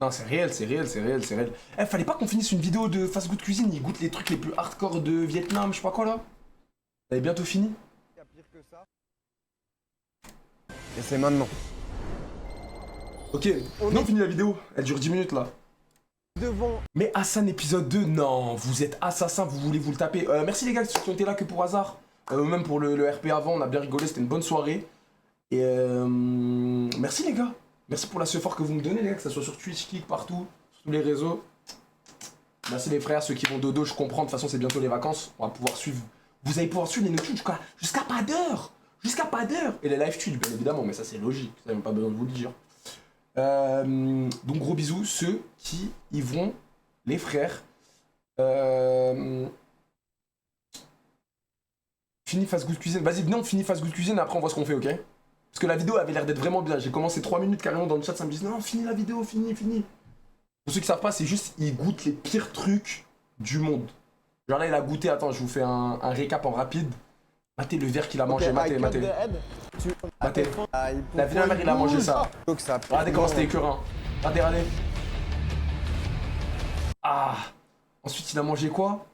Non, c'est réel, c'est réel, c'est réel, c'est réel. Eh, fallait pas qu'on finisse une vidéo de Fast Good Cuisine, il goûte les trucs les plus hardcore de Vietnam, je sais pas quoi là. Elle est bientôt fini. Il y a pire que ça. Et c'est maintenant. Ok, on finit la vidéo, elle dure 10 minutes là. Devant. Mais Hassan épisode 2, non, vous êtes assassin, vous voulez vous le taper. Merci les gars qui ont été là que pour hasard. Même pour le RP avant, on a bien rigolé, c'était une bonne soirée. Et merci les gars. Merci pour la support que vous me donnez les gars, que ce soit sur Twitch, Kick, partout, sur tous les réseaux. Merci les frères, ceux qui vont dodo, je comprends, de toute façon c'est bientôt les vacances. On va pouvoir suivre. Vous allez pouvoir suivre les notifs jusqu'à pas d'heure. Jusqu'à pas d'heure. Et les live Twitch bien évidemment, mais ça c'est logique, ça n'a même pas besoin de vous le dire. Donc gros bisous, ceux qui y vont, les frères. Fini Fast Good Cuisine. Vas-y, venez, on finit Fast Good Cuisine, après on voit ce qu'on fait, ok? Parce que la vidéo avait l'air d'être vraiment bien. J'ai commencé 3 minutes carrément dans le chat, ça me disait non, finis la vidéo, finis. Pour ceux qui savent pas, c'est juste, il goûte les pires trucs du monde. Genre là, il a goûté, attends, je vous fais un récap en rapide. Matez le verre qu'il a mangé, matez. Matez. La vie de ma mère, il a mangé ça. Regardez comment c'était écœurant. Regardez. Ah. Ensuite, il a mangé quoi?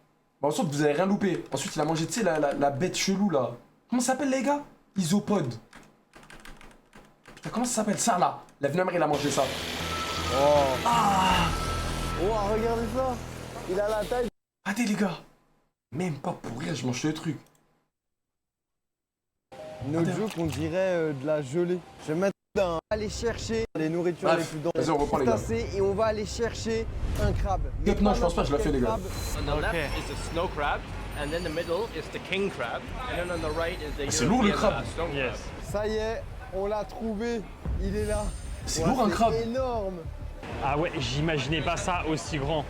Bah, ensuite, vous avez rien loupé. Ensuite, il a mangé, tu sais, la bête chelou là. Comment ça s'appelle, les gars? Isopode. Putain, comment ça s'appelle ça là? La vie de ma mère, il a mangé ça. Oh. Ah. Oh, regardez ça. Il a la taille. Attendez, les gars. Même pas pour rire, je mange le truc. Notre joke, on dirait de la gelée. Je vais mettre on va aller chercher les nourritures les plus Vas-y, on reprend les gars. et on va aller chercher un crabe. Non, je pense pas, je l'ai fait les gars. On the left is the snow crab, and then the middle is the king crab, and then on the right is the C'est lourd le European, crabe. stone crab. Ça y est, on l'a trouvé. Il est là. C'est lourd un crabe. C'est énorme. Ah ouais, j'imaginais pas ça aussi grand.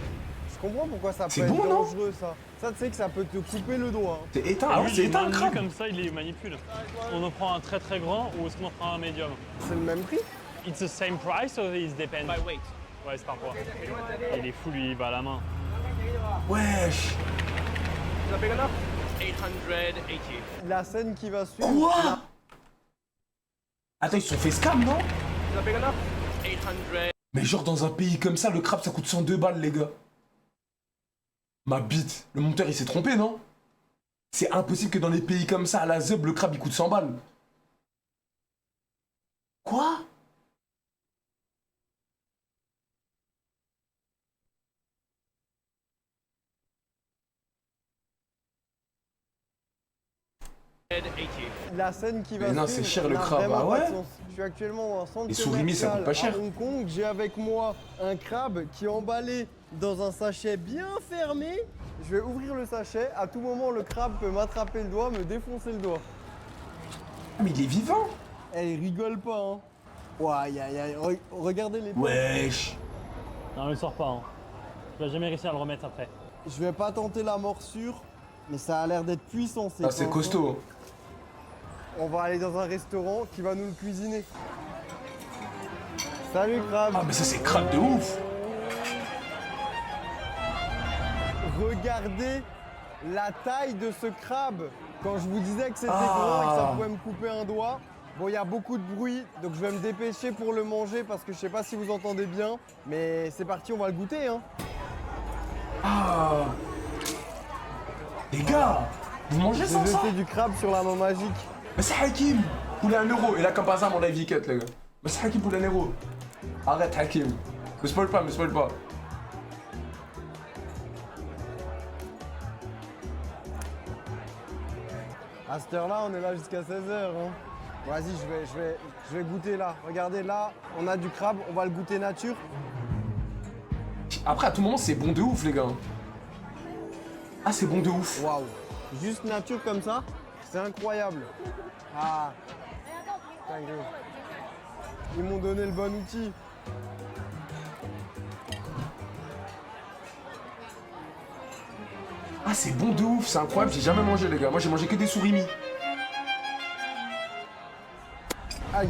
Je comprends pourquoi ça peut C'est être bon, non? dangereux ça. Ça, tu sais que ça peut te couper le doigt. hein. C'est éteint, Ah ah, oui, c'est il est éteint un maintenu crabe. comme ça, il les manipule. On en prend un très très grand ou est-ce qu'on en prend un médium? C'est le même prix. It's the same price or it depends? By weight. Ouais, c'est par poids. Il est fou lui, il va à la main. Wesh. Is that big enough? 880. La scène qui va suivre. Quoi? Attends, ils se sont fait scam, non? Is that big enough? 800. Mais genre dans un pays comme ça, le crabe ça coûte 102 balles les gars. Ma bite, le monteur il s'est trompé non? C'est impossible que dans les pays comme ça, à la zeub, le crabe il coûte 100 balles. Quoi? La scène qui va Mais non, suivre c'est cher, le n'a crabe, vraiment ah pas de ouais? sens. Je suis actuellement dans un centre Les surimi, ça coûte pas cher. à Hong Kong. J'ai avec moi un crabe qui est emballé dans un sachet bien fermé. Je vais ouvrir le sachet. À tout moment, le crabe peut m'attraper le doigt, me défoncer le doigt. Ah, mais il est vivant. Eh, il rigole pas, hein. Ouais, aïe, aïe, aïe. Regardez les... Wesh. Non, il ne sort pas. Hein. Tu vas jamais réussir à le remettre après. Je vais pas tenter la morsure, mais ça a l'air d'être puissant. Ah, c'est pinces, costaud. hein. On va aller dans un restaurant qui va nous le cuisiner. Salut, crabe. Ah mais ça c'est crabe de ouf. Regardez la taille de ce crabe. Quand je vous disais que c'était Ah. grand et que ça pouvait me couper un doigt, bon, il y a beaucoup de bruit, donc je vais me dépêcher pour le manger parce que je sais pas si vous entendez bien, mais c'est parti, on va le goûter, hein. Ah. Les gars, vous mangez J'ai ça jeté du crabe sur la main magique. Mais c'est Hakim. Poulet 1 euro. Et là comme par hasard mon live il cut les gars. Mais c'est Hakim poulet 1 euro. Arrête Hakim. Me spoil pas, me spoil pas. À cette heure-là, on est là jusqu'à 16h. Hein. Vas-y, je vais goûter là. Regardez là, on a du crabe, on va le goûter nature. Après à tout moment c'est bon de ouf les gars. Ah c'est bon de ouf. Waouh. Juste nature comme ça, c'est incroyable. Ah. Dingue. Ils m'ont donné le bon outil. Ah c'est bon de ouf, c'est incroyable, j'ai jamais mangé les gars. Moi j'ai mangé que des surimi. Aïe.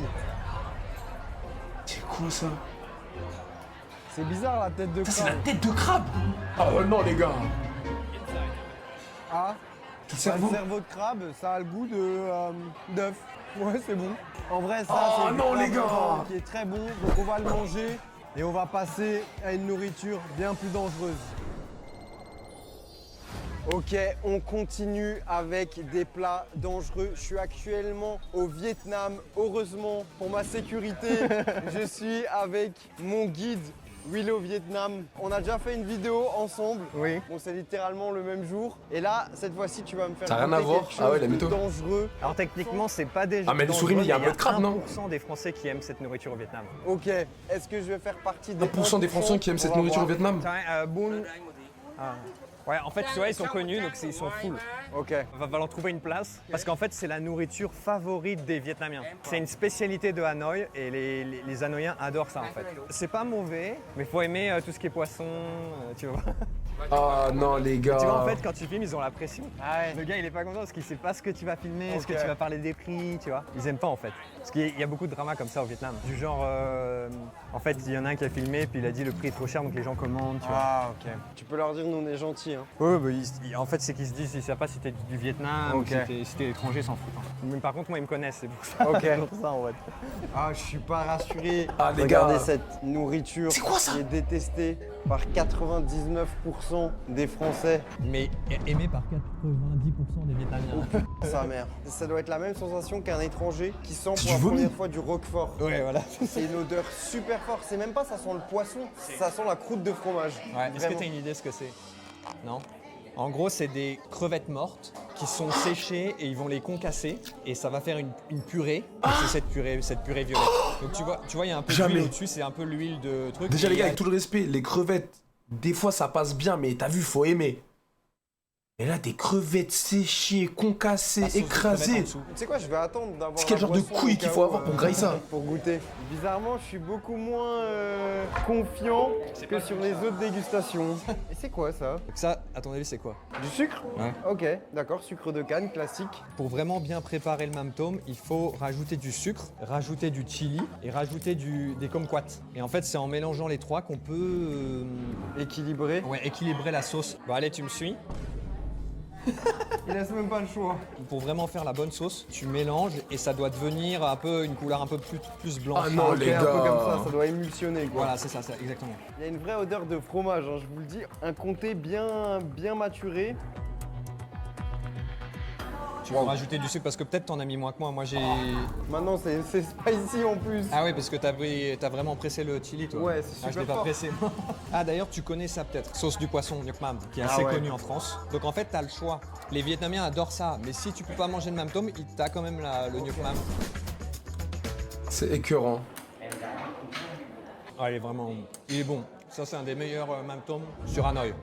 C'est quoi ça? C'est bizarre la tête de Ça c'est la crabe. tête de crabe. Oh non les gars. Ah. Tout le Le cerveau. cerveau de crabe, ça a le goût d'œuf. Ouais, c'est bon. En vrai, ça, Oh c'est du non, crabe les gars. qui est très bon, donc on va le manger. Et on va passer à une nourriture bien plus dangereuse. Ok, on continue avec des plats dangereux. Je suis actuellement au Vietnam. Heureusement, pour ma sécurité, je suis avec mon guide Willow Vietnam. On a déjà fait une vidéo ensemble. Oui. Bon, c'est littéralement le même jour. Et là, cette fois-ci, tu vas me faire Ça a rien à goûter voir. quelque Ah ouais, chose la de mytho. dangereux. Alors techniquement, c'est pas déjà. Ah, mais le souris, il y a un peu de crabe, non 1% des Français qui aiment cette nourriture au Vietnam. Ok, est-ce que je vais faire partie des 1% des Français qui aiment cette On va nourriture au voir. Vietnam. Boon. Ah. Ouais, en fait, tu vois, ils sont connus, donc ils sont full. Ok. Va falloir trouver une place parce qu'en fait, c'est la nourriture favorite des Vietnamiens. C'est une spécialité de Hanoï et les Hanoïens adorent ça en fait. C'est pas mauvais, mais faut aimer tout ce qui est poisson, tu vois. Ah non, les gars. Tu vois, en fait, quand tu filmes, ils ont la pression. Ah ouais. Le gars, il est pas content parce qu'il sait pas ce que tu vas filmer, ce que Ok. tu vas parler des prix, tu vois. Ils aiment pas en fait. Parce qu'il y a beaucoup de drama comme ça au Vietnam. Du genre, en fait, il y en a un qui a filmé, puis il a dit le prix est trop cher, donc les gens commandent, tu vois. Ah ok. Tu peux leur dire nous on est gentils. Hein. Ouais, bah, en fait, c'est qu'ils se disent, ils savent pas si t'es du Vietnam Ok. ou si t'es étranger, ils s'en foutent. hein. Mais par contre, moi, ils me connaissent, c'est pour ça. Ok. C'est pour ça, en fait. Ah je suis pas rassuré. Ah, les Regardez gars. cette nourriture C'est quoi ça qui est détestée par 99% des Français. Mais aimé par 90% des Vietnamiens. Sa mère. Ça doit être la même sensation qu'un étranger qui sent C'est pour la du vomi. première fois du roquefort. Ouais, voilà. C'est une odeur super forte. C'est même pas ça sent le poisson, ça sent la croûte de fromage. Ouais, est-ce que Vraiment. t'as une idée ce que c'est? Non? En gros, c'est des crevettes mortes qui sont séchées et ils vont les concasser et ça va faire une purée. Et c'est cette purée violette. Donc tu vois, il y a un peu Jamais. d'huile au-dessus, c'est un peu l'huile de truc. Déjà, Et les gars, il y a- avec tout le respect, les crevettes, des fois ça passe bien, mais t'as vu, faut aimer. Et là, des crevettes séchées, concassées, la sauce de crevettes en écrasées. dessous. Tu sais quoi, je vais attendre d'avoir. C'est quel la genre de boisson couilles au qu'il cas faut où, avoir pour grailler ça? Pour goûter. Bizarrement, je suis beaucoup moins confiant que sur les autres dégustations. Et c'est quoi ça? Donc ça, à ton avis, c'est quoi? Du sucre? Ouais. Ok, d'accord, sucre de canne classique. Pour vraiment bien préparer le mam tom, il faut rajouter du sucre, rajouter du chili et rajouter des kumquats. Et en fait, c'est en mélangeant les trois qu'on peut Équilibré. équilibrer la sauce. Bon, allez, tu me suis. Il laisse même pas le choix. Pour vraiment faire la bonne sauce, tu mélanges et ça doit devenir un peu une couleur un peu plus blanche. Ah non, Ok, les un peu gars. comme ça doit émulsionner quoi. Voilà, c'est ça, exactement. Il y a une vraie odeur de fromage, hein, je vous le dis. Un comté bien maturé. Tu vas rajouter du sucre parce que peut-être t'en as mis moins que moi. Moi j'ai. Maintenant, c'est spicy en plus. Ah oui, parce que t'as vraiment pressé le chili, toi. Ouais, c'est Ah, je super l'ai pas fort. pressé. Ah d'ailleurs, tu connais ça peut-être. Sauce du poisson Nuoc Mam, qui est Ah assez ouais. connue en France. Donc en fait, t'as le choix. Les Vietnamiens adorent ça, mais si tu peux pas manger le mam tom, t'as quand même le Nuoc Mam. C'est écœurant. Ah, il est bon. Ça, c'est un des meilleurs mam tom sur Hanoï.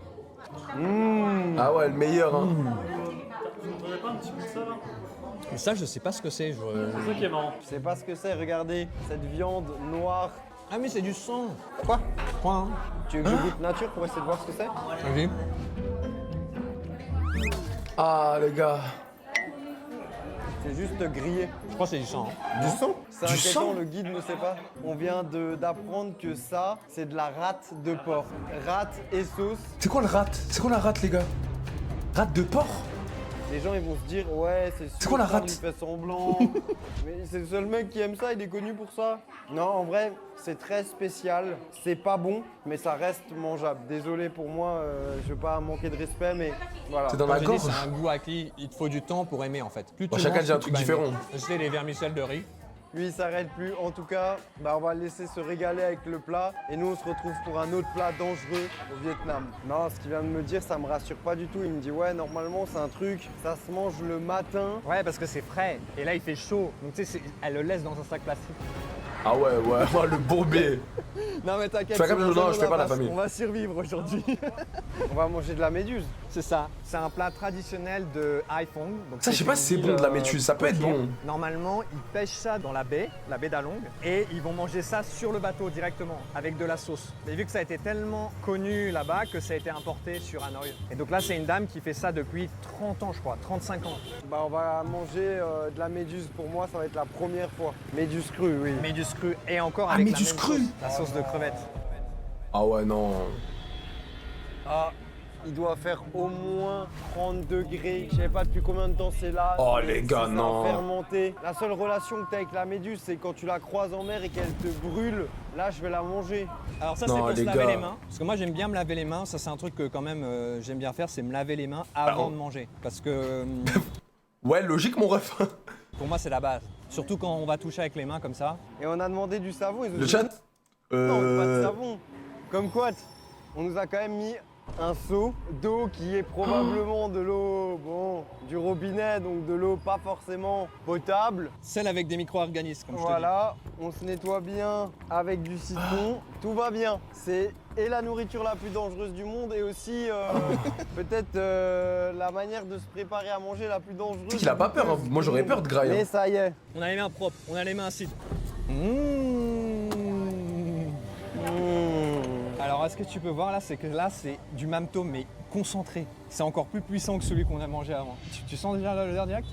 Ah ouais, le meilleur, hein. Vous voudrez pas un petit peu de ça là? Mais ça, je sais pas ce que c'est. C'est ça qui est marrant. Je sais pas ce que c'est, regardez, cette viande noire. Ah mais c'est du sang. Quoi? Quoi hein? Tu veux que je goûte nature pour essayer de voir ce que c'est? Vas-y. Ah, les gars. C'est juste grillé. Je crois que c'est du sang. hein. Du sang? C'est Du inquiétant, sang? le guide ne sait pas. On vient d'apprendre que ça, c'est de la rate de porc. Rate et sauce. C'est quoi le rat? C'est quoi la rate, les gars? Rate de porc? Les gens ils vont se dire ouais c'est sûr. quoi la Charles, rate? Il fait semblant. Mais c'est le seul mec qui aime ça, il est connu pour ça. Non en vrai c'est très spécial. C'est pas bon mais ça reste mangeable. Désolé pour moi, je veux pas manquer de respect mais voilà. C'est dans Comme la je dis, gorge? c'est un goût acquis. Il te faut du temps pour aimer en fait. Plus Bon, tu chacun manges, dit un plus tu truc vas différent. aimer. C'était les vermicelles de riz. Lui il s'arrête plus. En tout cas, on va le laisser se régaler avec le plat et nous on se retrouve pour un autre plat dangereux au Vietnam. Non, ce qu'il vient de me dire, ça me rassure pas du tout. Il me dit ouais, normalement c'est un truc, ça se mange le matin. Ouais, parce que c'est frais. Et là, il fait chaud. Donc tu sais, elle le laisse dans un sac plastique. Ah ouais, ouais, le bourbé. Non mais t'inquiète. Fais comme c'est je- bon, non, je fais pas la on famille. On va survivre aujourd'hui. On va manger de la méduse. C'est ça. C'est un plat traditionnel de Hai Phong. Donc Ça, je sais une pas si c'est île, bon de la métuse, ça peut être côtière. bon. Normalement, ils pêchent ça dans la baie d'Along, et ils vont manger ça sur le bateau directement, avec de la sauce. Mais vu que ça a été tellement connu là-bas que ça a été importé sur Hanoï. Et donc là, c'est une dame qui fait ça depuis 30 ans, je crois, 35 ans. Bah on va manger de la méduse. Pour moi, ça va être la première fois. Méduse crue, oui. Méduse crue, et encore Ah, avec méduse la même crue. sauce, la sauce de crevettes. Ah ouais, non. Ah, il doit faire au moins 30 degrés. Je sais pas depuis combien de temps c'est là. Oh, mais les gars, ça non. a fermenté. La seule relation que tu as avec la méduse, c'est quand tu la croises en mer et qu'elle te brûle. Là, je vais la manger. Alors ça, Non, c'est pour se les laver gars. les mains. Parce que moi, j'aime bien me laver les mains. Ça, c'est un truc que quand même j'aime bien faire, c'est me laver les mains avant Alors- de manger. Parce que Ouais, logique, mon ref. pour moi, c'est la base. Surtout quand on va toucher avec les mains comme ça. Et on a demandé du savon. Ils nous Le ont chat dit, non, pas de savon. Comme quoi, on nous a quand même mis un seau d'eau qui est probablement de l'eau, bon, du robinet, donc de l'eau pas forcément potable. Celle avec des micro-organismes, comme Voilà, on se nettoie bien avec du citron, tout va bien. C'est et la nourriture la plus dangereuse du monde et aussi peut-être la manière de se préparer à manger la plus dangereuse. Tu sais qu'il a pas peur, hein. Moi, j'aurais peur de graille, hein. Mais ça y est. je te dis. On a les mains propres, on a les mains acides. Alors, est-ce que tu peux voir là, c'est que là, c'est du mamto, mais concentré. C'est encore plus puissant que celui qu'on a mangé avant. Tu sens déjà l'odeur direct?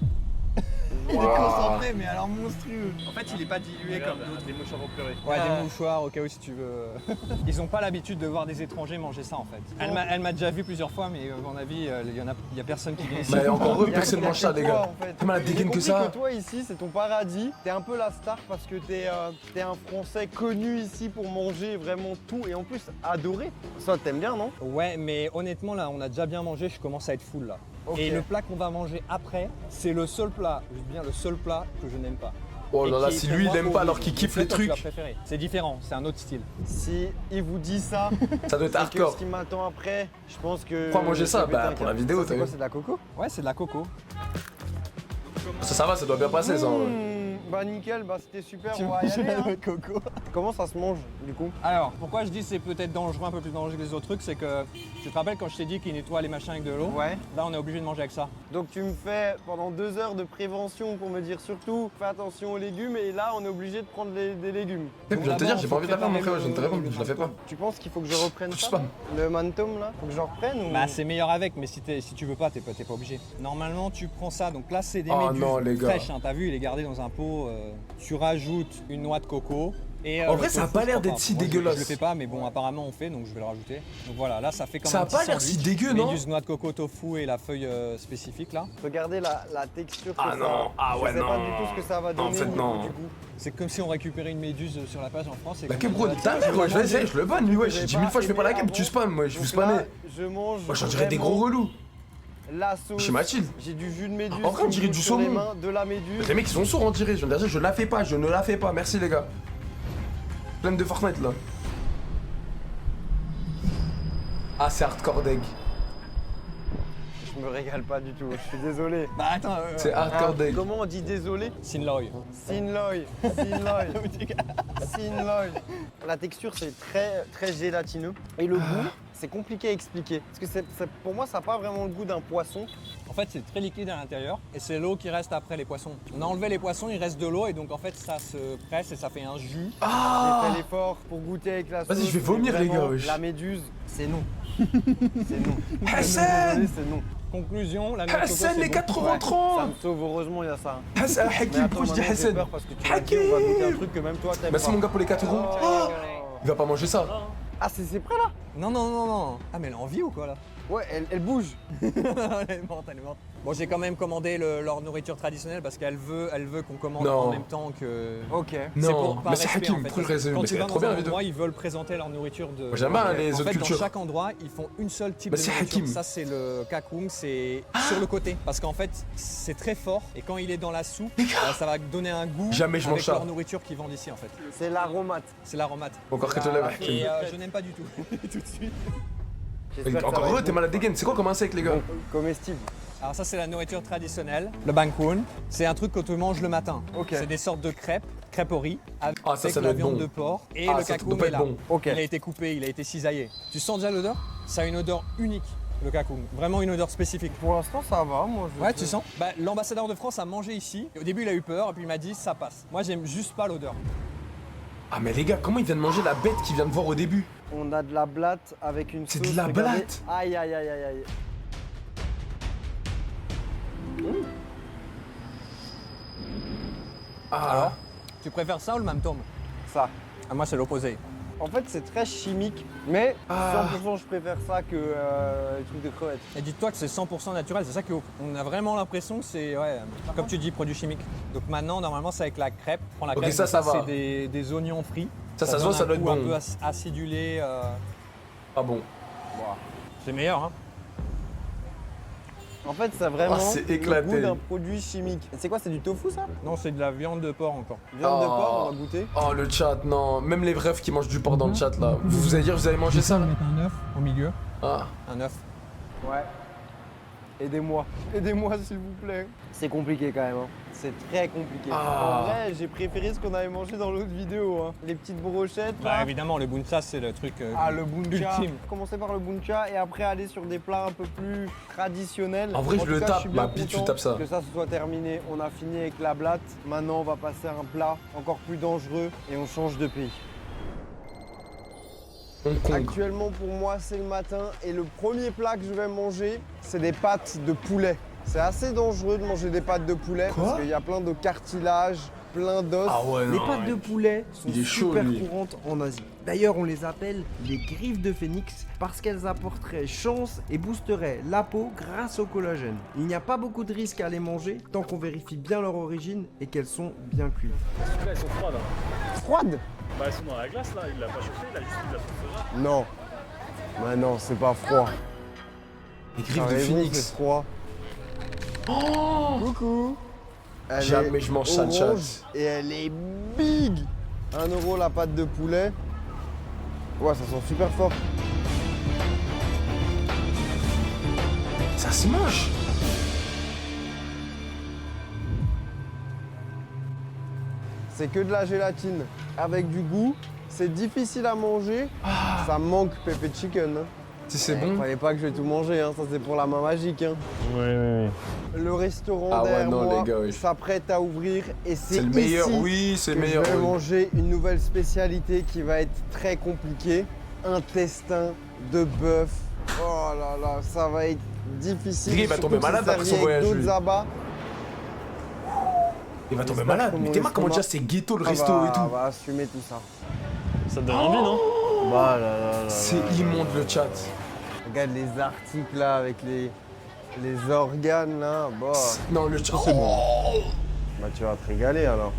Il est concentré, mais alors monstrueux. En fait, il est pas dilué comme d'autres. Des mouchoirs au purée. Ouais, des mouchoirs au cas où si tu veux. Ils ont pas l'habitude de voir des étrangers manger ça en fait. Elle m'a déjà vu plusieurs fois, mais à mon avis, il y a personne qui vient ici. Mais encore eux, Il y a- personne il y a mange ça, que les toi, gars. en fait. T'as mal à J'ai dégaine que compris ça. que toi ici, c'est ton paradis. T'es un peu la star parce que t'es un Français connu ici pour manger vraiment tout et en plus adoré. Ça, t'aimes bien, non? Ouais, mais honnêtement là, on a déjà bien mangé, je commence à être full là. Ok. Et le plat qu'on va manger après, c'est le seul plat, je dis bien le seul plat que je n'aime pas. Oh là Et là, qui, si pour lui, il moi, aime pas horrible. alors qu'il Je kiffe sais les toi, tu vas trucs, préférer. C'est différent, c'est un autre style. Si il vous dit ça, ça doit être c'est que hardcore. ce qui m'attend après, je pense que. Pourquoi manger ça? je vais Bah, péter un pour la câble. vidéo, Ça, t'as c'est quoi, vu. c'est de la coco? Ouais, c'est de la coco. Ça va, ça doit bien passer, ça. Bah nickel, bah c'était super, on va y aller. Hein. coco. Comment ça se mange du coup? Alors, pourquoi je dis c'est peut-être dangereux, un peu plus dangereux que les autres trucs, c'est que tu te rappelles quand je t'ai dit qu'ils nettoient les machins avec de l'eau? Ouais. Là, on est obligé de manger avec ça. Donc tu me fais pendant 2 heures de prévention pour me dire surtout fais attention aux légumes et là on est obligé de prendre des légumes. Je viens de te dire, j'ai pas envie de la faire, mon frère, je viens de te répondre, je la fais pas. Tu penses qu'il faut que je reprenne Tout ça? spam. Le mantum là? Faut que je reprenne ou... Bah c'est meilleur avec, mais si tu veux pas, t'es pas obligé. Normalement tu prends ça, donc là c'est des Oh méduses non, les gars. fraîches, hein, t'as vu, il est gardé dans un pot. Tu rajoutes une noix de coco. Et, En le vrai, ça a tofu, pas je l'air crois d'être si Moi, dégueulasse. Je le fais pas, mais bon apparemment on fait, donc je vais le rajouter. Donc voilà, là ça fait comme Ça un a pas petit l'air si sandwich. dégueu, non? Méduse, noix de coco, tofu et la feuille spécifique là. Regardez la texture que Ah ça non, a. ah ouais, Je sais pas non. du tout ce que ça va En donner fait, au niveau non. du goût. C'est comme si on récupérait une méduse sur la plage en France. Et Bah, qu'on que bro, mangeait t'as là-dessus. vu, moi, je vais essayer, je le banne, lui, ouais. J'ai J'ai 10 000 fois, je fais pas la aimé game, tu avant. spam, moi, je veux Donc spammer. là, je mange. Moi, j'en dirais des vraiment gros relous. La sauce. Chez Mathilde. J'ai du jus de méduse. En vrai, on qui dirait me du coule sur les saumon. mains, de la méduse. Les mecs, ils sont sourds, on dirait. Je viens de dire, je la fais pas, je ne la fais pas. Merci, les gars. Plein de Fortnite, là. Ah, c'est hardcore deg. Je me régale pas du tout, je suis désolé. Bah attends, C'est hardcore deg. Comment on dit désolé? Sinloy. Sinloy. Sinloy. Sinloy. La texture c'est très gélatineux et le goût c'est compliqué à expliquer parce que pour moi ça n'a pas vraiment le goût d'un poisson. En fait, c'est très liquide à l'intérieur et c'est l'eau qui reste après les poissons. On a enlevé les poissons, il reste de l'eau et donc en fait ça se presse et ça fait un jus. J'ai fait l'effort pour goûter avec la sauce. Vas-y, je vais mais vomir, les vraiment, gars, wesh. La méduse, c'est non. C'est non. Hassan Désolé, c'est non. Conclusion, la noix de coco, Hassan, c'est les bon. 80-30. Ça me sauve, heureusement il y a ça. Hassan, Mais Hakim, attends, pourquoi je dis maintenant, j'ai Hassan peur parce que tu m'as dit, on va goûter un truc que même toi t'aimes Merci, pas. mon gars, pour les 4 euros. Oh. Oh, il va pas manger ça. Ah c'est prêt là? Non, non, non, non. Ah, mais elle a envie ou quoi là? Ouais, elle bouge. Elle est morte, elle est morte. Bon, j'ai quand même commandé leur nourriture traditionnelle parce qu'elle veut qu'on commande Non. en même temps que. Ok. C'est Non, par mais c'est respect, Hakim, en fait. pourquoi je résume? Quand Mais tu c'est vas trop dans bien un la vidéo. endroit, ils veulent présenter leur nourriture de. Moi, j'aime bien les en autres fait, cultures. Dans chaque endroit, ils font une seule type Mais de c'est nourriture. Hakim. Ça, c'est le kakung, c'est sur le côté. Parce qu'en fait, c'est très fort et quand il est dans la soupe, ça va donner un goût. Jamais je mange avec ça. leur nourriture qu'ils vendent ici en fait. C'est l'aromate. C'est l'aromate. Encore que tu lèves, Hakim. Et je n'aime pas du tout. Tout de suite. J'espère que ça Encore va heureux, être t'es malade dégaine. C'est quoi comme insecte, les gars? bon. Comestible. Alors ça c'est la nourriture traditionnelle, le bangkoon. C'est un truc que tu manges le matin. Ok. C'est des sortes de crêpes au riz avec Ah, ça doit la être viande bon. de porc et Ah, le ça doit kakung pas est être là. bon. Ok. Il a été coupé, il a été cisaillé. Tu sens déjà l'odeur? Ça a une odeur unique, le kakung. Vraiment une odeur spécifique. Pour l'instant ça va, moi. Ouais, tu sens? Bah, l'ambassadeur de France a mangé ici. Au début, il a eu peur et puis il m'a dit ça passe. Moi, j'aime juste pas l'odeur. Ah, mais les gars, comment il vient de manger la bête qu'il vient de voir au début? On a de la blatte avec une C'est sauce. de la regardez. blatte. Aïe aïe aïe aïe aïe. Ah, Tu préfères ça ou le mamtom? Ça. Ah, moi, c'est l'opposé. En fait, c'est très chimique, mais Ah. 100% je préfère ça que les trucs de crevettes. Et dis-toi que c'est 100% naturel, c'est ça qu'on a vraiment l'impression que c'est, ouais, comme tu dis, produit chimique. Donc maintenant, normalement, c'est avec la crêpe. Prends la Ok, crêpe, ça va. c'est des oignons frits. Ça se donne voit, ça un doit être goût un bon. peu acidulé. Ah bon. C'est meilleur, hein. En fait, ça a vraiment Ah, c'est le éclaté. goût d'un produit chimique. C'est quoi, c'est du tofu ça? Non, c'est de la viande de porc encore. Viande de Oh. porc, on va goûter. Oh le chat, non. Même les refs qui mangent du porc dans le chat là. Vous allez dire, vous allez manger ça là? mettre un œuf au milieu. Ah. Un œuf. Ouais. Aidez-moi. Aidez-moi s'il vous plaît. C'est compliqué quand même. Hein. C'est très compliqué. Ah. En vrai, j'ai préféré ce qu'on avait mangé dans l'autre vidéo. Hein. Les petites brochettes. Bah là. évidemment, le buncha, c'est le truc Le buncha. ultime. Commencer par le buncha et après aller sur des plats un peu plus traditionnels. En vrai, je tout le cas, tape, suis bien ma bite, tu content tapes ça. Que ça se soit terminé. On a fini avec la blatte. Maintenant, on va passer à un plat encore plus dangereux et on change de pays. Hong Kong. Actuellement, pour moi, c'est le matin et le premier plat que je vais manger, c'est des pâtes de poulet. C'est assez dangereux de manger des pâtes de poulet Quoi parce qu'il y a plein de cartilage, plein d'os. Ah ouais, Les non. pâtes de poulet sont Il est chaud, super lui. courantes en Asie. D'ailleurs, on les appelle les griffes de phénix parce qu'elles apporteraient chance et boosteraient la peau grâce au collagène. Il n'y a pas beaucoup de risques à les manger tant qu'on vérifie bien leur origine et qu'elles sont bien cuites. Là, elles sont froides. Hein. Froide? Bah, elles sont dans la glace là, il l'a pas chauffé, il a juste mis de la sauce soja. Non. Bah non, c'est pas froid. Les griffes T'as de raison, phoenix. c'est froid. Coucou. Elle Jamais est je mange ça, le chat. orange et elle est big. 1 euro la pâte de poulet. Ouais, ça sent super fort. Ça se mange. C'est que de la gélatine avec du goût. C'est difficile à manger. Ça manque pepper chicken. Hein. Si c'est bon. Fallait pas que je vais tout manger, hein. Ça c'est pour la main magique. Hein. Oui. Le restaurant Ah ouais, derrière non, moi les gars, oui. s'apprête à ouvrir et c'est C'est le meilleur, ici oui, c'est le que meilleur. je vais oui. manger une nouvelle spécialité qui va être très compliquée. Intestin de bœuf. Oh là là, ça va être difficile. Il va tomber surtout malade si c'est après son servi avec voyage, lui. d'autres abats. Il va tomber J'espère malade. que Mais mon t'es marre comment estomac- déjà c'est ghetto le On resto va, et tout. on va assumer tout ça. Ça te donne envie, non? Bah là là là C'est là là. immonde le chat. Regarde les articles là avec les organes là. Bah, Non, le chat. C'est bon. bah tu vas te régaler alors.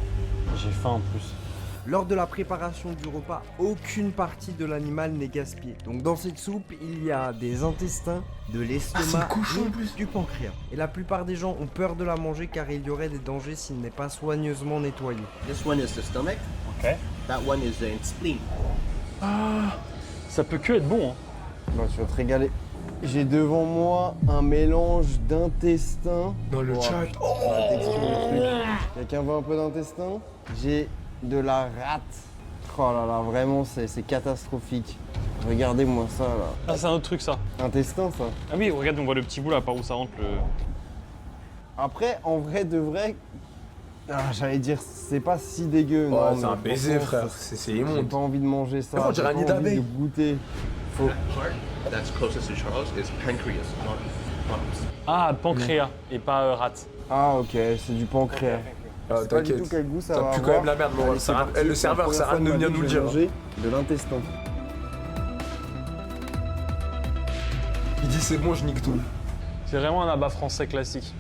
J'ai faim en plus. Lors de la préparation du repas, aucune partie de l'animal n'est gaspillée. Donc dans cette soupe, il y a des intestins, de l'estomac c'est le cochon, en et plus. du pancréas. Et la plupart des gens ont peur de la manger car il y aurait des dangers s'il n'est pas soigneusement nettoyé. This one is the stomach. Ok. That one is the spleen. Ça peut que être bon, hein. Bah tu vas te régaler. J'ai devant moi un mélange d'intestin. Dans le Oh, chat. putain, la texture du truc. Quelqu'un veut un peu d'intestin? J'ai de la rate. Oh là là, vraiment c'est catastrophique. Regardez-moi ça là. Ah, c'est un autre truc ça. Intestin ça. Ah oui, regarde, on voit le petit bout là par où ça rentre le. Après, en vrai de vrai, j'allais dire c'est pas si dégueu. Oh, non, c'est mais un baiser, franchement, frère. C'est J'ai immonde. pas envie de manger ça. On dirait j'ai un nid pas envie d'abeille. de goûter. Faut... That part that's closest to Charles is pancreas, not humps. Ah, pancréas et pas rate. Ah ok, c'est du pancréas. Ah, Je sais pas du tout t'inquiète. quel goût ça Ça va pue avoir. quand même la merde, mon Allez, ref. c'est Ça sert- parti. le serveur, La ça sert à rien de première venir fois nous de le ma dire. vie, je vais manger de l'intestin. Il dit c'est bon, je nique tout. C'est vraiment un abat français classique.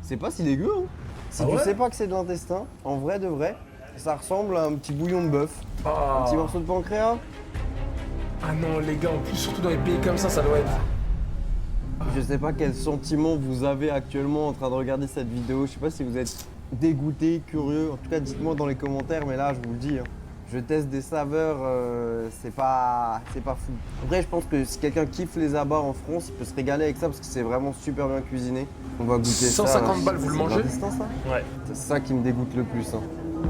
C'est pas si dégueu, hein. Si Ah tu ouais sais pas que c'est de l'intestin, en vrai de vrai, ça ressemble à un petit bouillon de bœuf. Un Ah. petit morceau de pancréas. Ah non, les gars, en plus, surtout dans les pays comme ça doit être. Je sais pas quel sentiment vous avez actuellement en train de regarder cette vidéo. Je sais pas si vous êtes dégoûté, curieux. En tout cas, dites-moi dans les commentaires, mais là, je vous le dis. Hein, je teste des saveurs, c'est pas fou. Après, je pense que si quelqu'un kiffe les abats en France, il peut se régaler avec ça parce que c'est vraiment super bien cuisiné. On va goûter ça. 150 là. balles, vous le C'est de mangez l'intestin, ça? Ouais. C'est ça qui me dégoûte le plus. Hein.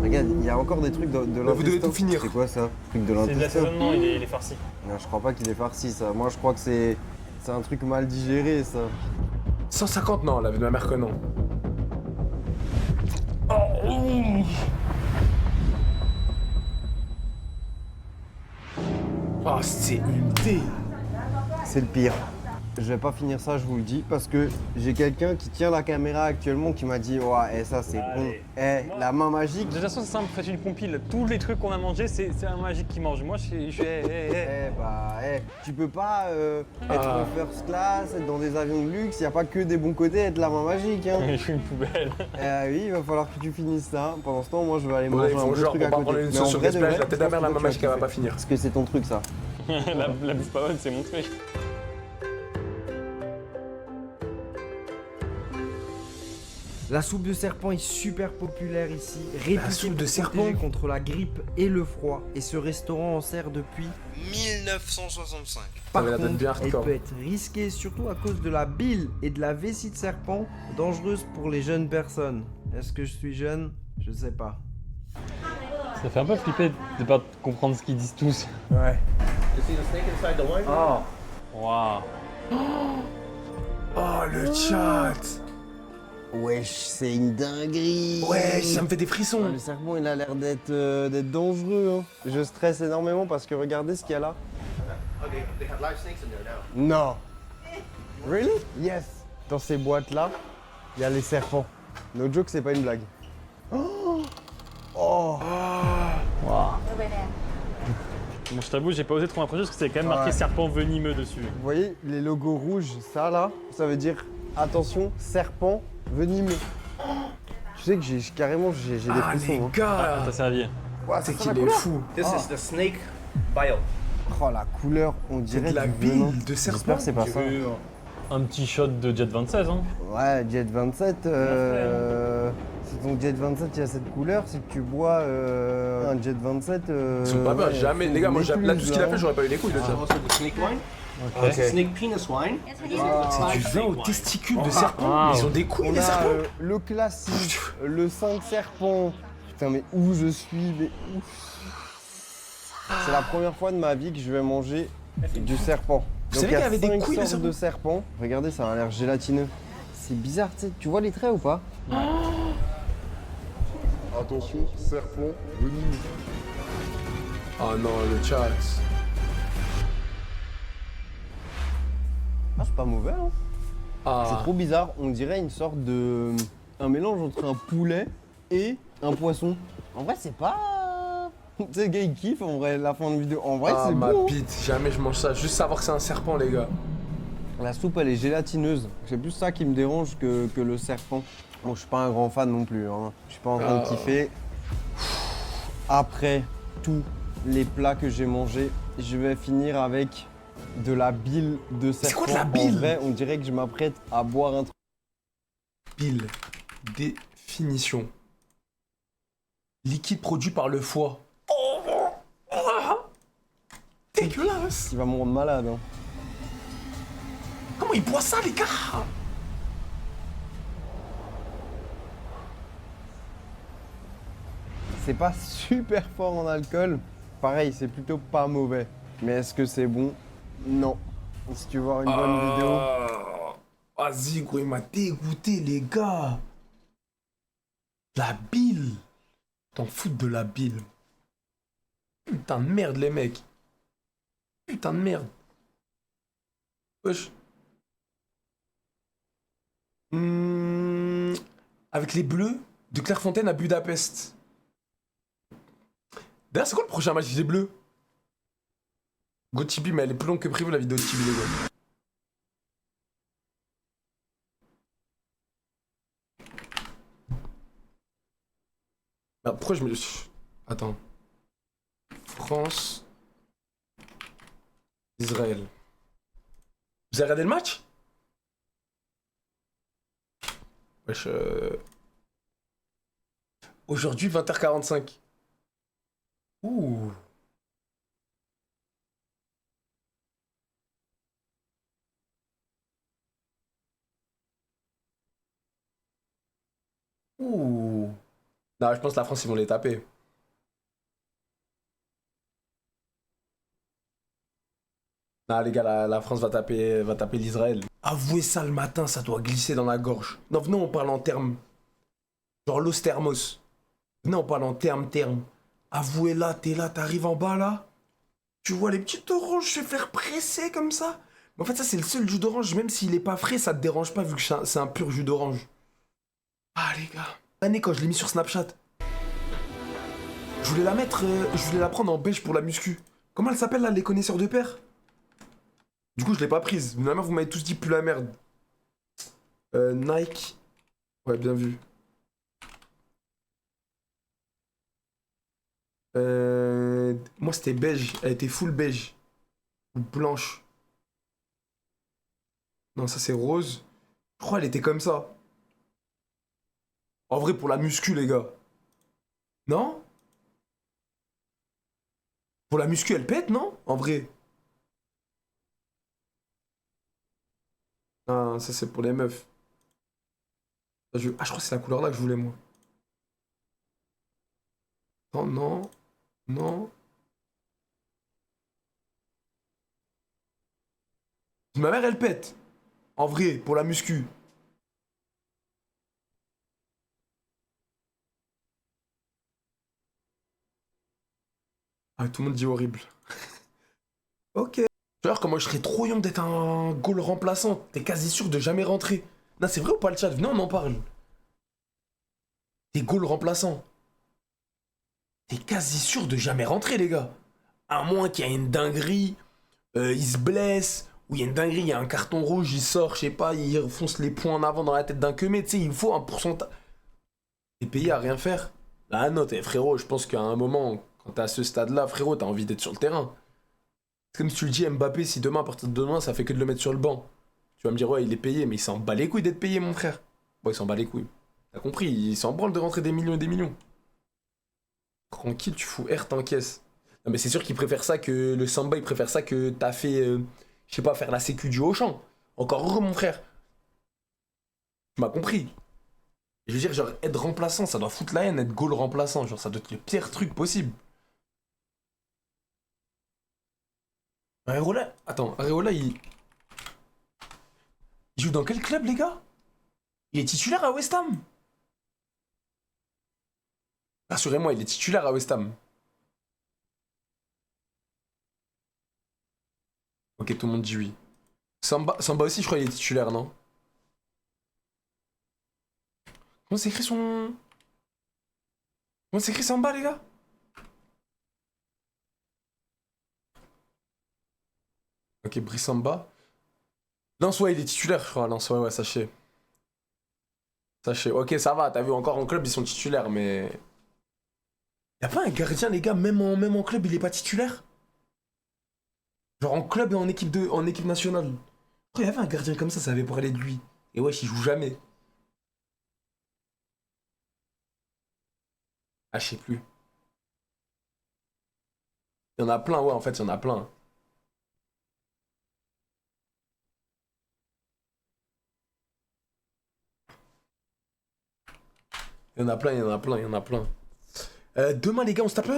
Regarde, il y a encore des trucs de l'intestin. vous devez tout finir. C'est quoi ça? Truc de C'est de l'intestin? l'assaisonnement, il est farci. Non, je crois pas qu'il est farci ça. Moi, je crois que c'est un truc mal digéré ça. 150, non, la vie de ma mère que non. Oh, c'est une dé. C'est le pire. Je vais pas finir ça, je vous le dis, parce que j'ai quelqu'un qui tient la caméra actuellement qui m'a dit ouais, ça c'est bon. Allez. La main magique. De toute façon, c'est simple, faites une compile. Tous les trucs qu'on a mangés, c'est un magique qui mange. Moi, je suis. Tu peux pas être en first class, être dans des avions de luxe, y a pas que des bons côtés, être la main magique. Hein. Je suis une poubelle. Oui, il va falloir que tu finisses ça. Pendant ce temps, moi je vais aller Ouais, manger ils un font bon genre, truc on à va côté. prendre une Mais sauce en sur vrai de gaspillage, vrai, la tête de la mère, la je pense maman que tu qui vas va pas kiffer. finir. Parce que c'est ton truc ça. La bouffe pas bonne, c'est mon truc. La soupe de serpent est super populaire ici, réputée soupe de pour serpent protéger contre la grippe et le froid. Et ce restaurant en sert depuis 1965. Par mais la date contre, bien elle hardcore. peut être risquée, surtout à cause de la bile et de la vessie de serpent, dangereuse pour les jeunes personnes. Est-ce que je suis jeune? Je sais pas. Ça fait un peu flipper de pas comprendre ce qu'ils disent tous. Ouais. You see the snake inside the wine? Waouh. Oh, le chat. Wesh, c'est une dinguerie. Ouais, ça me fait des frissons. Le serpent, il a l'air d'être dangereux. Hein. Je stresse énormément parce que regardez ce qu'il y a là. Oh, they have live snakes in there now. Non. Really? Yes. Dans ces boîtes-là, il y a les serpents. No joke, c'est pas une blague. Oh. Bon, je t'avoue, j'ai pas osé trop m'approcher parce que c'est quand même marqué Ouais. serpent venimeux dessus. Vous voyez les logos rouges, ça là, ça veut dire attention, serpent venimeux. Tu sais que carrément j'ai des Ah, frissons. les hein. gars. T'as servi. Ouais, C'est ça qu'il la est couleur. fou. This is the snake bile. Oh la couleur, on dirait de la du venin. bile de serpent. J'espère que c'est pas ça. Un petit shot de Jet 26, hein. Ouais, Jet 27, si ton Jet 27 il a cette couleur, c'est que tu bois un Jet 27. Ils sont pas bien, ouais, jamais. c'est Les gars, moi, une là, tout ce qu'il a écluse, fait, j'aurais pas eu les couilles de ça. Also the snake wine. Ok. Snake penis wine. C'est du vin aux testicules de serpent. Ah. Ils ont des couilles, On les a serpents. le classique, le 5 serpents. Putain, mais où je suis, mais où? C'est la première fois de ma vie que je vais manger du serpent. Vous Donc, savez il y a qu'il y avait des 5 couilles de sortes de serpents. Regardez, ça a l'air gélatineux. C'est bizarre, tu sais. Tu vois les traits ou pas? Attention, serpent venimeux. Oh non, le chat. Ah, c'est pas mauvais, hein. C'est Ah. trop bizarre. On dirait une sorte de... un mélange entre un poulet et un poisson. En vrai, c'est pas... tu sais, le gars, il kiffe, en vrai, la fin de vidéo. En vrai, Ah, c'est ma bon. bite. Jamais je mange ça. Juste savoir que c'est un serpent, les gars. La soupe, elle est gélatineuse. C'est plus ça qui me dérange que le serpent. Bon, je suis pas un grand fan non plus. Hein. Je suis pas en train de kiffer. Après tous les plats que j'ai mangés, je vais finir avec de la bile de serpent. C'est quoi de la bile? En vrai, on dirait que je m'apprête à boire un truc. Bile. Définition. Liquide produit par le foie. Oh. Ah. Dégueulasse. qui va me rendre malade. Hein. Comment ils boivent ça, les gars? C'est pas super fort en alcool. Pareil, c'est plutôt pas mauvais. Mais est-ce que c'est bon? Non. Si tu veux voir une bonne vidéo. Vas-y, gros, il m'a dégoûté, les gars. La bile. T'en fous de la bile. Putain de merde, les mecs. Putain de merde. Wesh. Avec les Bleus de Clairefontaine à Budapest. D'ailleurs, c'est quoi le prochain match des Bleus? Go Tibi, mais elle est plus longue que prévu, la vidéo de Tibi, les gars. Ah, pourquoi je me... Attends. France... Israël. Vous avez regardé le match? Wesh, Aujourd'hui, 20h45. Ouh. Ouh. Non, je pense que la France, ils vont les taper. Non, les gars, la France va taper l'Israël. Avouez ça le matin, ça doit glisser dans la gorge. Non, venez, on parle en termes. Genre l'os thermos. Venez, on parle en termes. Avouez là, t'es là, t'arrives en bas là. Tu vois les petites oranges se faire presser comme ça. En fait, ça, c'est le seul jus d'orange. Même s'il est pas frais, ça te dérange pas vu que c'est un pur jus d'orange. Ah, les gars. L'année, quand je l'ai mis sur Snapchat, je voulais la mettre, je voulais la prendre en beige pour la muscu. Comment elle s'appelle là, les connaisseurs de paires? Du coup, je l'ai pas prise. Ma mère, vous m'avez tous dit plus la merde. Nike. Ouais, bien vu. Moi, c'était beige. Elle était full beige. Ou blanche. Non, ça, c'est rose. Je crois qu'elle était comme ça. En vrai, pour la muscu, les gars. Non? Pour la muscu, elle pète, non? En vrai. Ah, ça, c'est pour les meufs. Ah, je crois que c'est la couleur là que je voulais, moi. Non, non, non. Ma mère, elle pète. En vrai, pour la muscu. Ah, tout le monde dit horrible. Ok. Genre, comment je serais trop young d'être un goal remplaçant. T'es quasi sûr de jamais rentrer. Non, c'est vrai ou pas le chat? Venez, on en parle. T'es goal remplaçant. T'es quasi sûr de jamais rentrer, les gars. À moins qu'il y ait une dinguerie, il se blesse, ou il y a une dinguerie, il y a un carton rouge, il sort, je sais pas, il fonce les poings en avant dans la tête d'un queumé, tu sais, il faut un pourcentage. T'es payé à rien faire. Ah non, frérot, je pense qu'à un moment, quand t'es à ce stade-là, frérot, t'as envie d'être sur le terrain. C'est comme si tu le dis Mbappé, si demain, à partir de demain, ça fait que de le mettre sur le banc. Tu vas me dire, ouais, il est payé, mais il s'en bat les couilles d'être payé, mon frère. Bon, il s'en bat les couilles. T'as compris, il s'en branle de rentrer des millions et des millions. Tranquille, tu fous R, t'encaisses. Non, mais c'est sûr qu'il préfère ça que le Samba, il préfère ça que t'as fait, je sais pas, faire la sécu du Auchan. Encore heureux, mon frère. Tu m'as compris. Je veux dire, genre, être remplaçant, ça doit foutre la haine, être goal remplaçant. Genre, ça doit être le pire truc possible. Areola, attends, Areola, il joue dans quel club, les gars? Il est titulaire à West Ham? Rassurez-moi, il est titulaire à West Ham. Ok, tout le monde dit oui. Samba aussi, je crois, il est titulaire, non? Comment c'est écrit son... Comment c'est écrit Samba, les gars? Ok, Brissamba. Lens, ouais, il est titulaire, je crois. Lens, ouais, sachez. Sachez. Ok, ça va, t'as vu, encore en club, ils sont titulaires, mais... Y'a pas un gardien, les gars, même en club, il est pas titulaire? Genre en club et en équipe nationale. Oh, il y avait un gardien comme ça avait parlé de lui. Et wesh, il joue jamais. Ah, je sais plus. Il y en a plein, ouais, en fait, il y en a plein. Il y en a plein, il y en a plein, il y en a plein. Demain, les gars, on se tape...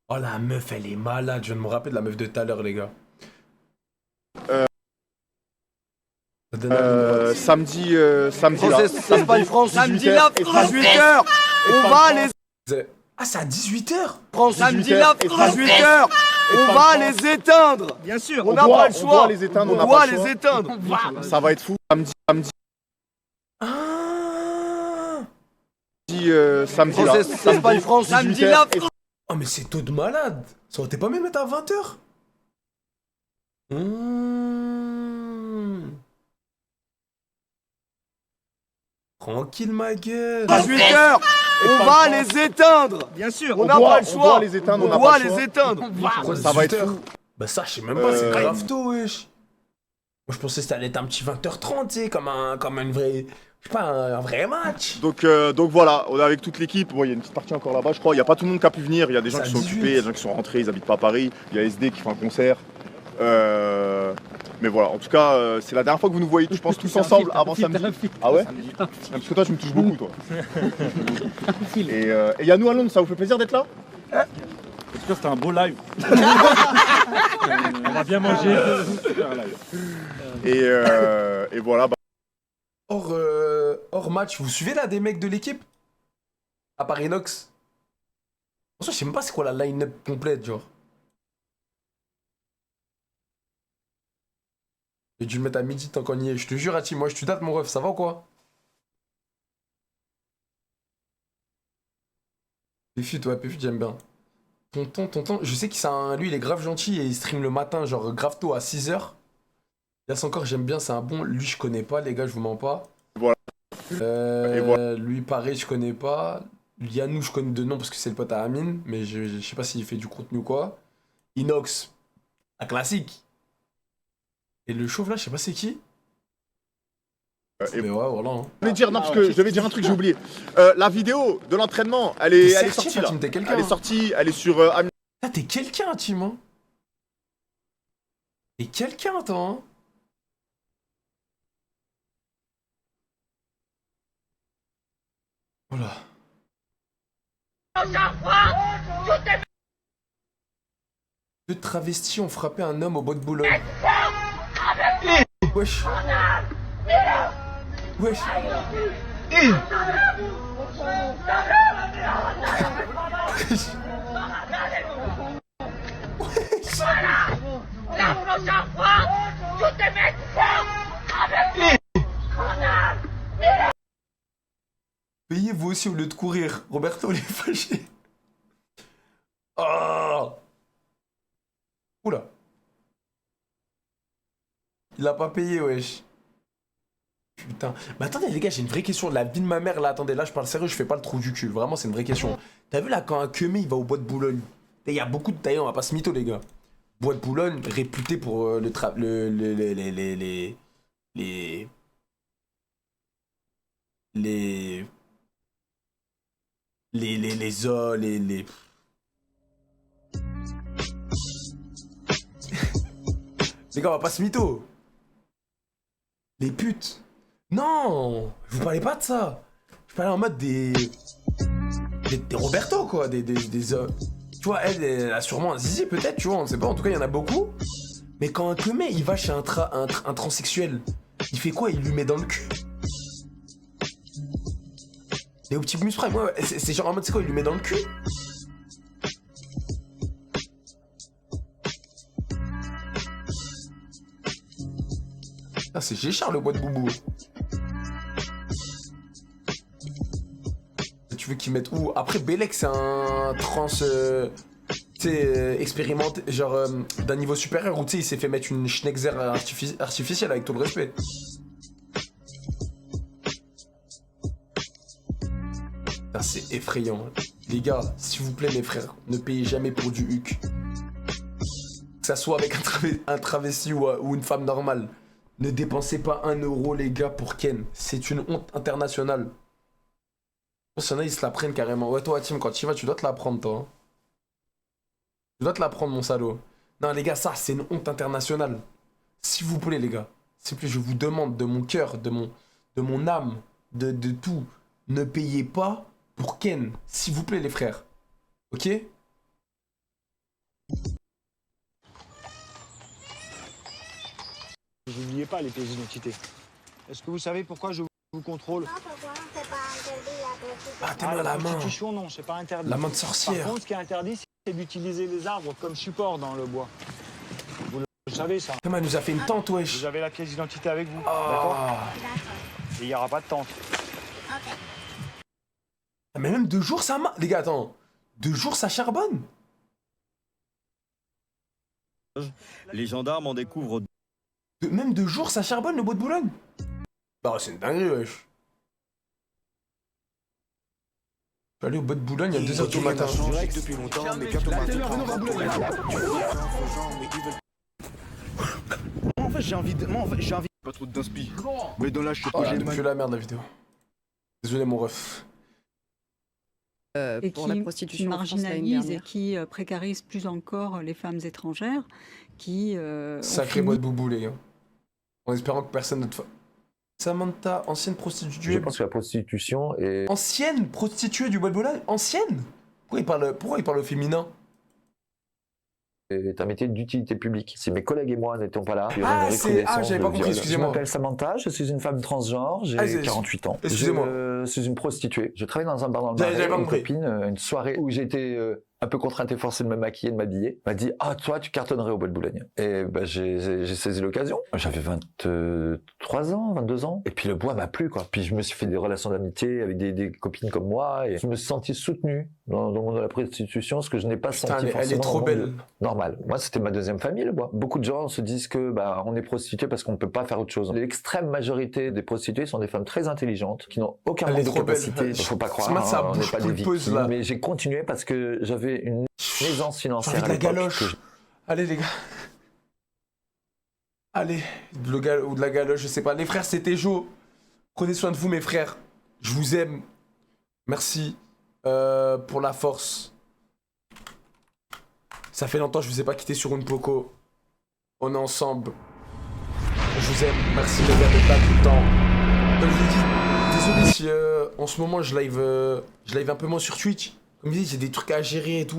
Oh, la meuf, elle est malade. Je viens de me rappeler de la meuf de tout à l'heure, les gars. Samedi, France, samedi là, 18h. On va les... Ah, c'est à 18h? Samedi là, 18h. On va les éteindre. Bien sûr. On n'a pas le on choix. doit les éteindre, On on n'a doit pas le les choix. éteindre. Ça va être fou. Samedi là. Espagne, France, samedi là. Oh, mais c'est tôt de malade. Ça aurait été pas mieux de mettre à 20h? Tranquille, ma gueule. 18h. On va les éteindre. Bien sûr. On n'a pas le On choix. doit les éteindre, on n'a pas le choix. éteindre. Ça va être 18h? fou. Bah ça, je sais même pas, c'est grave tôt, wesh. Moi, je pensais que ça allait être un petit 20h30, tu sais, comme une vraie... Je sais pas, un vrai match. Donc voilà, on est avec toute l'équipe. Bon, il y a une petite partie encore là-bas, je crois. Il n'y a pas tout le monde qui a pu venir. Il y a des gens Ça qui sont 18. occupés, il y a des gens qui sont rentrés, ils habitent pas à Paris. Il y a SD qui fait un concert. Mais voilà, en tout cas, c'est la dernière fois que vous nous voyez, je pense, tous ensemble avant samedi. Ah ouais? Parce que toi, tu me touches beaucoup, toi. Et Yannou à Londres, ça vous fait plaisir d'être là? C'était un beau live. On va bien manger. Et voilà. Hors match, vous suivez là des mecs de l'équipe? À part Inox. En soi, je sais même pas c'est quoi la line-up complète, genre. J'ai dû le mettre à midi tant qu'on y est. Je te jure, Ati, moi, je te date mon ref, ça va ou quoi? Péfut, ouais, Péfut, j'aime bien. Tonton, je sais que lui, il est grave gentil et il stream le matin, genre grave tôt à 6h. Yas encore, j'aime bien, c'est un bon. Lui, je connais pas, les gars, je vous mens pas. Voilà. Et voilà. Lui, pareil, je connais pas. Yanou, je connais de nom parce que c'est le pote à Amine, mais je sais pas s'il fait du contenu ou quoi. Inox, un classique. Et le chauve là, je sais pas c'est qui. Et Mais ouais, voilà. Hein. Je devais dire un truc, j'ai oublié. La vidéo de l'entraînement, elle est sortie là. Elle est sortie, elle est sur Amine. Ah, t'es quelqu'un, Tim, hein. T'es quelqu'un, toi, hein. Voilà. Deux travestis ont frappé un homme au bois de Boulogne. Wesh. Wesh. La prochaine fois, tu te mets avec lui. Payez vous aussi au lieu de courir. Roberto, il est fâché. Oh. Oula. Il a pas payé, wesh. Putain. Mais attendez, les gars, j'ai une vraie question. La vie de ma mère, là, attendez, là, je parle sérieux, je fais pas le trou du cul. Vraiment, c'est une vraie question. T'as vu, là, quand un queumé, il va au bois de Boulogne. Il y a beaucoup de taillants, on va pas se mytho, les gars. Bois de Boulogne, réputé pour les Les gars, on va pas se mytho. Les putes. Non, je vous parlais pas de ça. Je parlais en mode des Roberto, quoi. Tu vois, elle a sûrement un zizi, peut-être, tu vois, on sait pas. En tout cas, il y en a beaucoup. Mais quand un queumé, il va chez un transsexuel, il fait quoi? Il lui met dans le cul. Les Optimus Prime, ouais, c'est genre en mode, c'est quoi? Il lui met dans le cul. Ah, c'est Géchard, le bois de boubou. Tu veux qu'ils mettent où? Après, Bellec, c'est un trans... tu sais, expérimenté, genre d'un niveau supérieur, où tu sais, il s'est fait mettre une Schnexer artificielle, avec tout le respect. C'est effrayant. Les gars, s'il vous plaît, mes frères, ne payez jamais pour du huc. Que ça soit avec un travesti ou une femme normale. Ne dépensez pas 1 euro, les gars, pour Ken. C'est une honte internationale. Il y en a, ils se la prennent carrément. Ouais, toi, Tim, quand tu y vas, tu dois te la prendre, toi. Hein. Tu dois te la prendre, mon salaud. Non, les gars, ça, c'est une honte internationale. S'il vous plaît, les gars. S'il vous plaît, je vous demande de mon cœur, de mon âme, de tout. Ne payez pas pour Ken. S'il vous plaît, les frères. Ok? N'oubliez pas les pièces d'identité. Est-ce que vous savez pourquoi je vous contrôle? Ah, t'es mal à la main. Constitution, non, c'est pas interdit. La main de sorcière. Par contre, ce qui est interdit, c'est d'utiliser les arbres comme support dans le bois. Vous le savez, ça. Comment elle nous a fait une tente, wesh. Vous avez la pièce d'identité avec vous, d'accord? Et il n'y aura pas de tente. Mais même 2 jours, ça les gars, attends. 2 jours, ça charbonne. Les gendarmes en découvrent... Même 2 jours, ça charbonne, le bois de Boulogne. Bah, c'est une dinguerie, wesh. Je suis allé au bois de Boulogne à 2h du matin. depuis longtemps, mais bientôt En fait, j'ai envie... Pas trop d'inspi. Mais dans la chute, Oh, elle pue la merde, la vidéo. Désolé, mon ref. Et qui marginalise et qui précarise plus encore les femmes étrangères qui... Sacré bois de boubou, les gars. En espérant que personne ne te... Samantha, ancienne prostituée... Je pense que la prostitution est... Ancienne prostituée du bois de Boulogne? Ancienne? Pourquoi il parle au féminin? C'est un métier d'utilité publique. Si mes collègues et moi n'étions pas là, Ah, j'avais pas compris, excusez-moi. Je m'appelle Samantha, je suis une femme transgenre, j'ai 48 ans. Excusez-moi. Je suis une prostituée. Je travaille dans un bar dans le J'avais Marais, pas une compris. copine, une soirée où j'ai été un peu contrainte et forcée de me maquiller, de m'habiller, m'a dit « Ah, toi, tu cartonnerais au Bois de Boulogne ». Et bah, j'ai saisi l'occasion. J'avais 23 ans, 22 ans. Et puis le bois m'a plu, quoi. Puis je me suis fait des relations d'amitié avec des copines comme moi. Et je me suis senti soutenu dans le monde de la prostitution, ce que je n'ai pas senti forcément elle est trop belle. Normal. Moi, c'était ma deuxième famille, le bois. Beaucoup de gens se disent que bah, on est prostitué parce qu'on ne peut pas faire autre chose. L'extrême majorité des prostituées sont des femmes très intelligentes, qui n'ont aucun manque de capacité. Il ne faut pas croire, on n'est pas des victimes. Là. Mais j'ai continué parce que j'avais une aisance financière à la galoche. Allez les gars. Allez, ou de la galoche, je sais pas. Les frères, c'était Joe. Prenez soin de vous, mes frères. Je vous aime. Merci pour la force. Ça fait longtemps que je vous ai pas quitté sur une poco. On est ensemble. Je vous aime. Merci les gars d'être là tout le temps. Comme je l'ai dit, désolé si en ce moment je live un peu moins sur Twitch. Comme je dis, j'ai des trucs à gérer et tout.